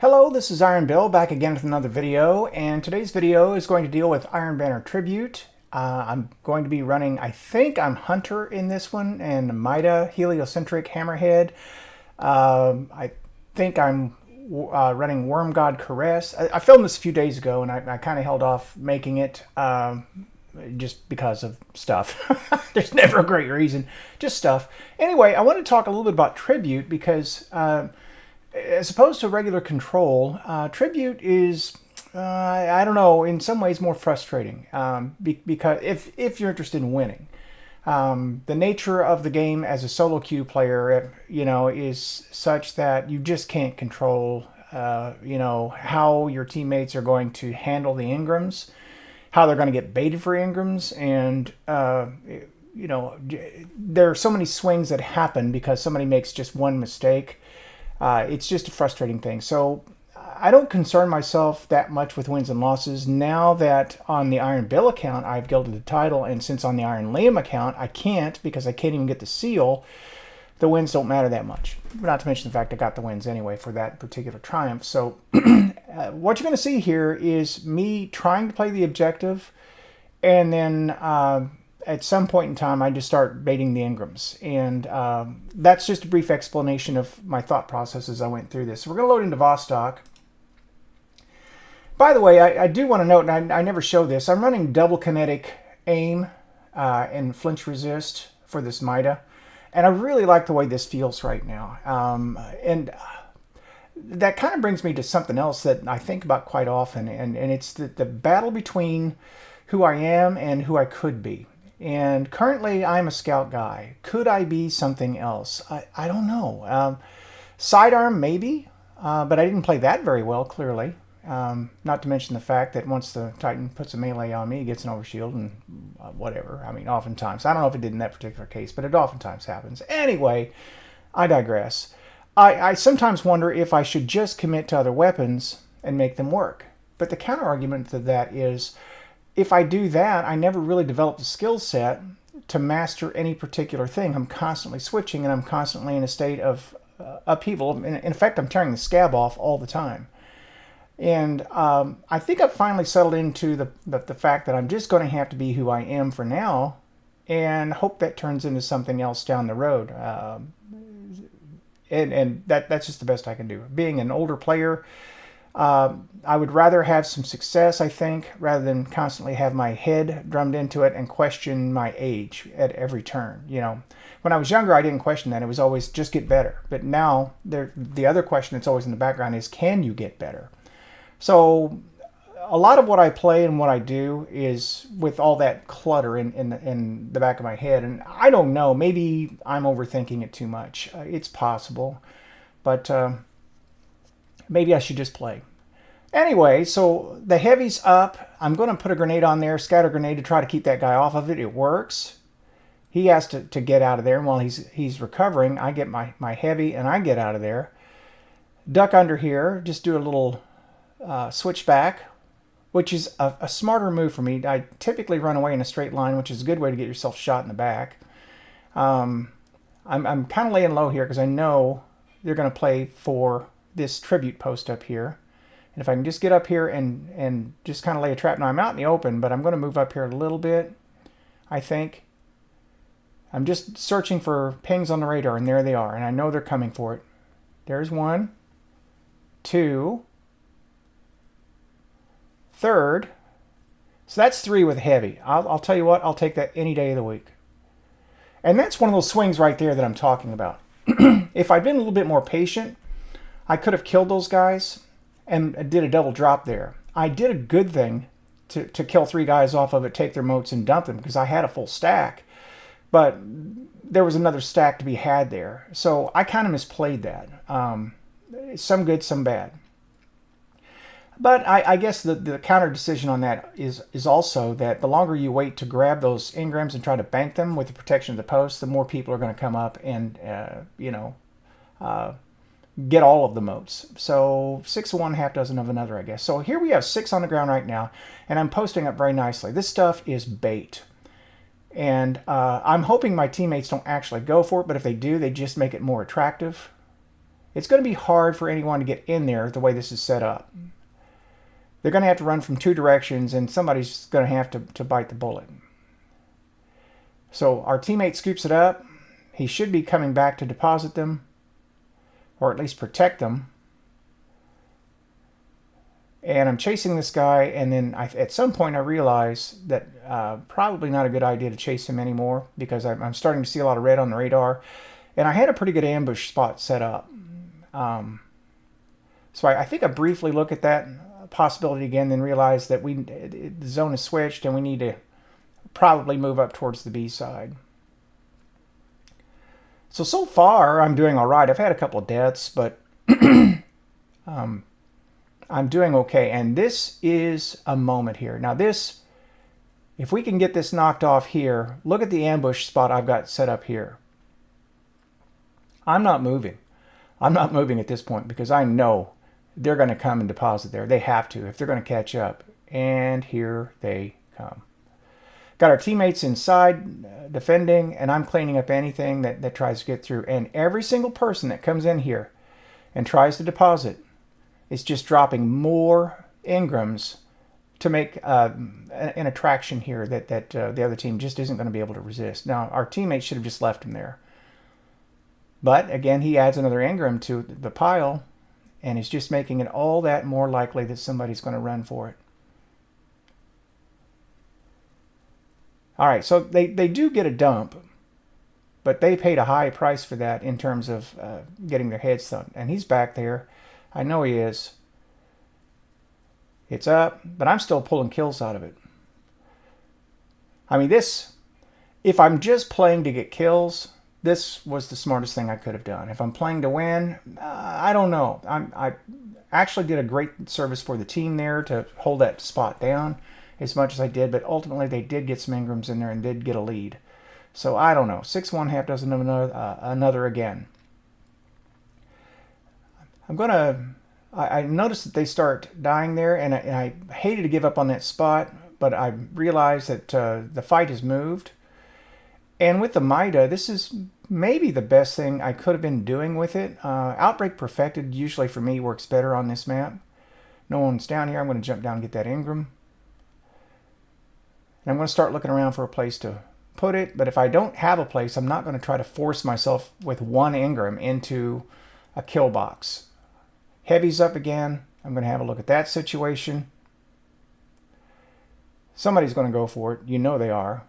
Hello, this is Iron Bill back again with another video, and today's video is going to deal with Iron Banner Tribute. I'm going to be running, I think I'm Hunter in this one, and Mida, Heliocentric, Hammerhead. I think I'm running Worm God Caress. I filmed this a few days ago, and I kind of held off making it just because of stuff. There's never a great reason, just stuff. Anyway, I want to talk a little bit about Tribute because as opposed to regular control, Tribute is, I don't know, in some ways more frustrating because if you're interested in winning. The nature of the game as a solo queue player, is such that you just can't control, how your teammates are going to handle the Ingrams, how they're going to get baited for Ingrams, and, there are so many swings that happen because somebody makes just one mistake. It's just a frustrating thing. So I don't concern myself that much with wins and losses. Now that on the Iron Bill account, I've gilded the title, and since on the Iron Liam account, I can't because I can't even get the seal, the wins don't matter that much. Not to mention the fact I got the wins anyway for that particular triumph. So what you're going to see here is me trying to play the objective, and then at some point in time, I just start baiting the Ingrams. And that's just a brief explanation of my thought process as I went through this. So we're going to load into Vostok. By the way, I do want to note, and I never show this, I'm running double kinetic aim and flinch resist for this Mida. And I really like the way this feels right now. And that kind of brings me to something else that I think about quite often. And it's the battle between who I am and who I could be. And currently, I'm a scout guy. Could I be something else? I don't know. Sidearm, maybe, but I didn't play that very well, clearly. Not to mention the fact that once the Titan puts a melee on me, he gets an overshield and whatever. I mean, oftentimes. I don't know if it did in that particular case, but it oftentimes happens. Anyway, I digress. I sometimes wonder if I should just commit to other weapons and make them work. But the counter-argument to that is, if I do that, I never really develop the skill set to master any particular thing. I'm constantly switching, and I'm constantly in a state of upheaval. In fact, I'm tearing the scab off all the time. And I think I've finally settled into the fact that I'm just going to have to be who I am for now and hope that turns into something else down the road. And that's just the best I can do. Being an older player, I would rather have some success, I think, rather than constantly have my head drummed into it and question my age at every turn. When I was younger, I didn't question that. It was always just get better. But now the other question that's always in the background is, can you get better? So a lot of what I play and what I do is with all that clutter in the back of my head. And I don't know, maybe I'm overthinking it too much. It's possible. But maybe I should just play. Anyway, so the heavy's up. I'm going to put a grenade on there, scatter grenade, to try to keep that guy off of it. It works. He has to get out of there. And while he's recovering, I get my heavy and I get out of there. Duck under here. Just do a little switchback, which is a smarter move for me. I typically run away in a straight line, which is a good way to get yourself shot in the back. I'm kind of laying low here because I know they're going to play for this tribute post up here. And if I can just get up here and just kind of lay a trap. Now I'm out in the open, but I'm going to move up here a little bit, I think. I'm just searching for pings on the radar, and there they are. And I know they're coming for it. There's one, two, third. So that's three with heavy. I'll tell you what, I'll take that any day of the week. And that's one of those swings right there that I'm talking about. If I'd been a little bit more patient, I could have killed those guys and did a double drop there. I did a good thing to kill three guys off of it, take their moats, and dump them because I had a full stack. But there was another stack to be had there. So I kind of misplayed that. Some good, some bad. But I guess the counter decision on that is also that the longer you wait to grab those Ingrams and try to bank them with the protection of the post, the more people are going to come up and, get all of the moats. So 6 of one, half dozen of another, I guess. So here we have 6 on the ground right now, and I'm posting up very nicely. This stuff is bait. And I'm hoping my teammates don't actually go for it, but if they do, they just make it more attractive. it's going to be hard for anyone to get in there the way this is set up. They're going to have to run from two directions, and somebody's going to have to bite the bullet. So our teammate scoops it up. He should be coming back to deposit them, or at least protect them. And I'm chasing this guy, and then at some point I realize that probably not a good idea to chase him anymore, because I'm starting to see a lot of red on the radar. And I had a pretty good ambush spot set up. So I think I briefly look at that possibility again, then realize that the zone is switched and we need to probably move up towards the B side. So far I'm doing all right. I've had a couple of deaths, but I'm doing okay. And this is a moment here. Now this, if we can get this knocked off here, look at the ambush spot I've got set up here. I'm not moving. I'm not moving at this point because I know they're going to come and deposit there. They have to if they're going to catch up. And here they come. Got our teammates inside defending, and I'm cleaning up anything that tries to get through. And every single person that comes in here and tries to deposit is just dropping more engrams to make an attraction here that the other team just isn't going to be able to resist. Now, our teammates should have just left him there. But, again, he adds another engram to the pile, and is just making it all that more likely that somebody's going to run for it. All right, so they do get a dump, but they paid a high price for that in terms of getting their heads thumped. And he's back there. I know he is. It's up, but I'm still pulling kills out of it. I mean, this, if I'm just playing to get kills, this was the smartest thing I could have done. If I'm playing to win, I don't know. I actually did a great service for the team there to hold that spot down as much as I did, but ultimately they did get some engrams in there and did get a lead. So I don't know. 6-1, half dozen of another again. I noticed that they start dying there, and I hated to give up on that spot, but I realized that the fight has moved. And with the Mida, this is maybe the best thing I could have been doing with it. Outbreak Perfected usually for me works better on this map. No one's down here. I'm going to jump down and get that engram. And I'm going to start looking around for a place to put it. But if I don't have a place, I'm not going to try to force myself with one engram into a kill box. Heavy's up again. I'm going to have a look at that situation. Somebody's going to go for it. You know they are.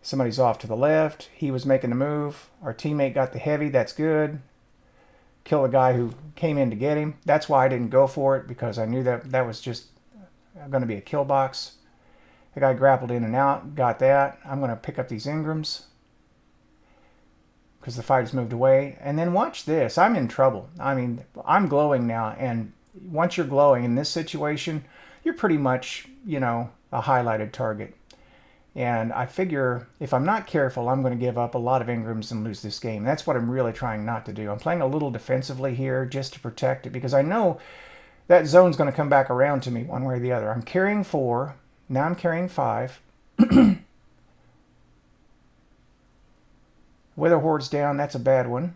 Somebody's off to the left. He was making the move. Our teammate got the heavy. That's good. Kill the guy who came in to get him. That's why I didn't go for it, because I knew that was just going to be a kill box. The guy grappled in and out. Got that. I'm going to pick up these engrams because the fight has moved away. And then watch this. I'm in trouble. I mean, I'm glowing now. And once you're glowing in this situation, you're pretty much, you know, a highlighted target. And I figure if I'm not careful, I'm going to give up a lot of engrams and lose this game. That's what I'm really trying not to do. I'm playing a little defensively here just to protect it, because I know that zone's going to come back around to me one way or the other. I'm carrying 4. Now I'm carrying 5. Wither Horde's down. That's a bad one.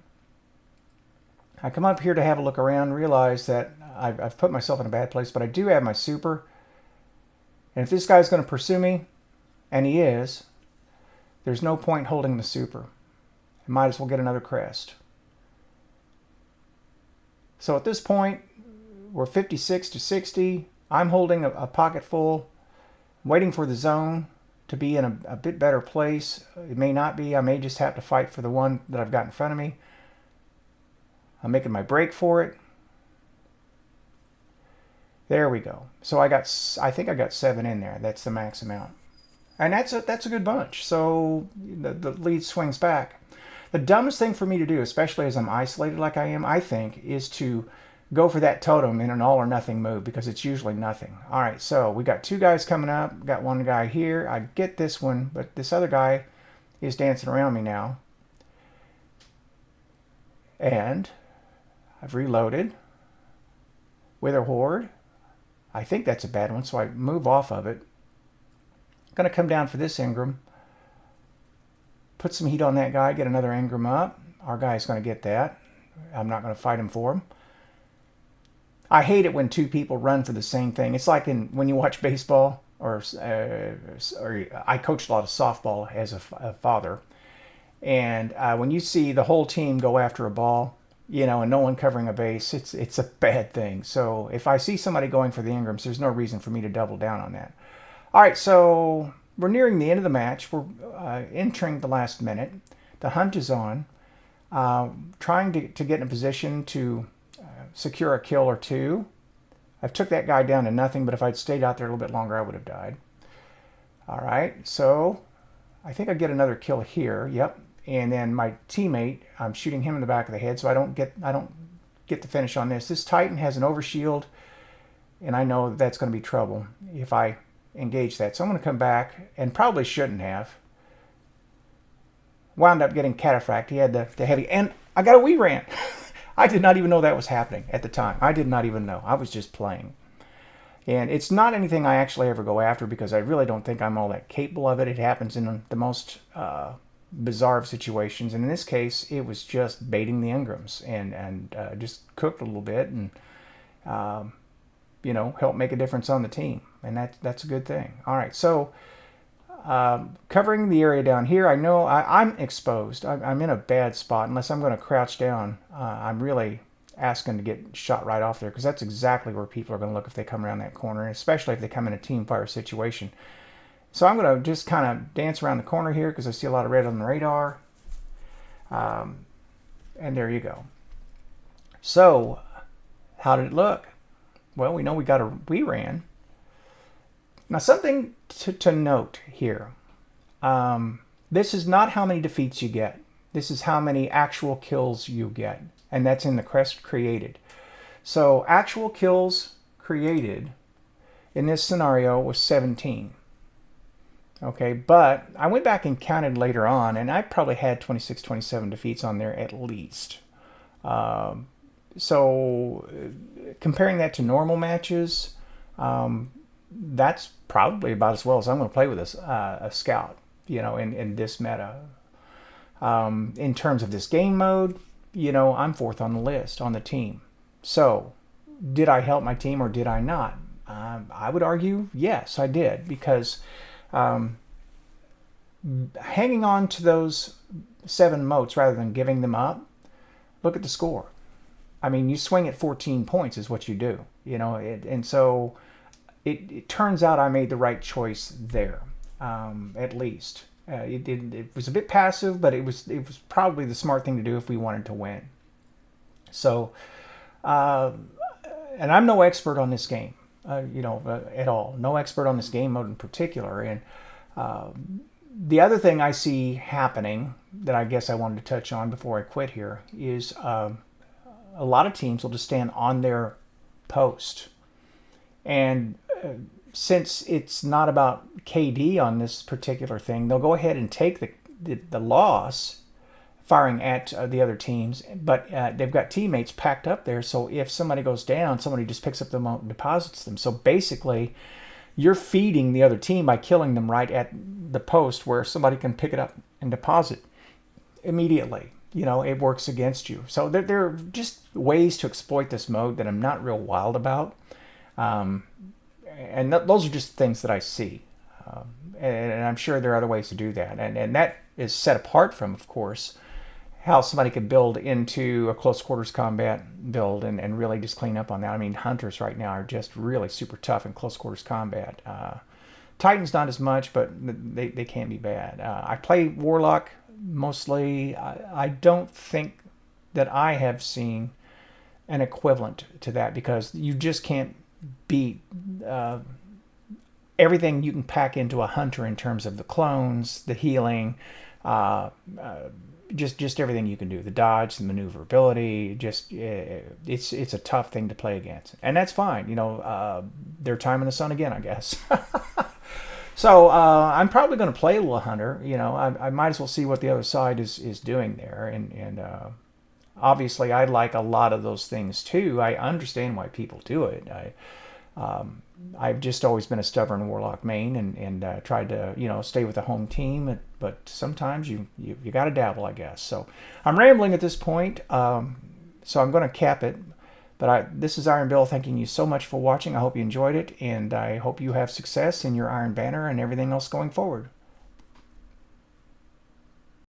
I come up here to have a look around, realize that I've put myself in a bad place, but I do have my super. And if this guy's going to pursue me, and he is, there's no point holding the super. I might as well get another crest. So at this point, we're 56 to 60. I'm holding a pocket full, waiting for the zone to be in a bit better place. It may not be. I may just have to fight for the one that I've got in front of me. I'm making my break for it. There we go. So I think I got 7 in there. That's the max amount. And that's a good bunch. So the lead swings back. The dumbest thing for me to do, especially as I'm isolated like I am, I think, is to go for that totem in an all or nothing move, because it's usually nothing. All right, so we got 2 guys coming up. Got one guy here. I get this one, but this other guy is dancing around me now. And I've reloaded. Wither Horde. I think that's a bad one, so I move off of it. Going to come down for this engram. Put some heat on that guy, get another engram up. Our guy's going to get that. I'm not going to fight him for him. I hate it when two people run for the same thing. It's like when you watch baseball, or I coached a lot of softball as a father. And when you see the whole team go after a ball, and no one covering a base, it's a bad thing. So if I see somebody going for the Ingrams, there's no reason for me to double down on that. All right, so we're nearing the end of the match. We're entering the last minute. The hunt is on. Trying to get in a position to secure a kill or two. I've took that guy down to nothing, but if I'd stayed out there a little bit longer, I would have died. All right, so I think I get another kill here. Yep. And then my teammate, I'm shooting him in the back of the head, so I don't get the finish on this. This Titan has an overshield, and I know that's going to be trouble if I engage that. So I'm going to come back, and probably shouldn't have. Wound up getting cataphracted. He had the heavy, and I got a wee ran. I did not even know that was happening at the time. I did not even know. I was just playing. And it's not anything I actually ever go after because I really don't think I'm all that capable of it. It happens in the most bizarre of situations. And in this case, it was just baiting the Ingrams and just cooked a little bit and, helped make a difference on the team. And that's a good thing. All right, so covering the area down here, I know I'm exposed. I'm in a bad spot. Unless I'm going to crouch down, I'm really asking to get shot right off there because that's exactly where people are going to look if they come around that corner, especially if they come in a team fire situation. So I'm going to just kind of dance around the corner here because I see a lot of red on the radar. And there you go. So how did it look? Well, we know we ran. Now something to note here. This is not how many defeats you get. This is how many actual kills you get. And that's in the crest created. So actual kills created in this scenario was 17. Okay, but I went back and counted later on, and I probably had 26, 27 defeats on there at least. So comparing that to normal matches, that's probably about as well as I'm going to play with a scout, in this meta. In terms of this game mode, I'm fourth on the list on the team. So did I help my team or did I not? I would argue yes, I did, because hanging on to those 7 motes rather than giving them up, look at the score. I mean, you swing at 14 points is what you do, and so it turns out I made the right choice there, at least. It was a bit passive, but it was probably the smart thing to do if we wanted to win. So, and I'm no expert on this game, at all. No expert on this game mode in particular. And the other thing I see happening that I guess I wanted to touch on before I quit here is a lot of teams will just stand on their post. And since it's not about KD on this particular thing, they'll go ahead and take the loss firing at the other teams, but they've got teammates packed up there, so if somebody goes down, somebody just picks up the mote and deposits them. So basically, you're feeding the other team by killing them right at the post where somebody can pick it up and deposit immediately. It works against you. So there are just ways to exploit this mode that I'm not real wild about. And those are just things that I see. And I'm sure there are other ways to do that. And that is set apart from, of course, how somebody could build into a close quarters combat build and really just clean up on that. I mean, hunters right now are just really super tough in close quarters combat. Titans not as much, but they can be bad. I play Warlock mostly. I don't think that I have seen an equivalent to that because you just can't beat everything you can pack into a hunter in terms of the clones, the healing, just everything you can do, the dodge, the maneuverability. It's a tough thing to play against, and that's fine. Their time in the sun again, I guess. So I'm probably going to play a little hunter. I might as well see what the other side is doing there, and obviously I like a lot of those things too. I understand why people do it. I've just always been a stubborn Warlock main and tried to, stay with the home team. But sometimes you got to dabble, I guess. So I'm rambling at this point, so I'm going to cap it. But this is Iron Bill thanking you so much for watching. I hope you enjoyed it, and I hope you have success in your Iron Banner and everything else going forward.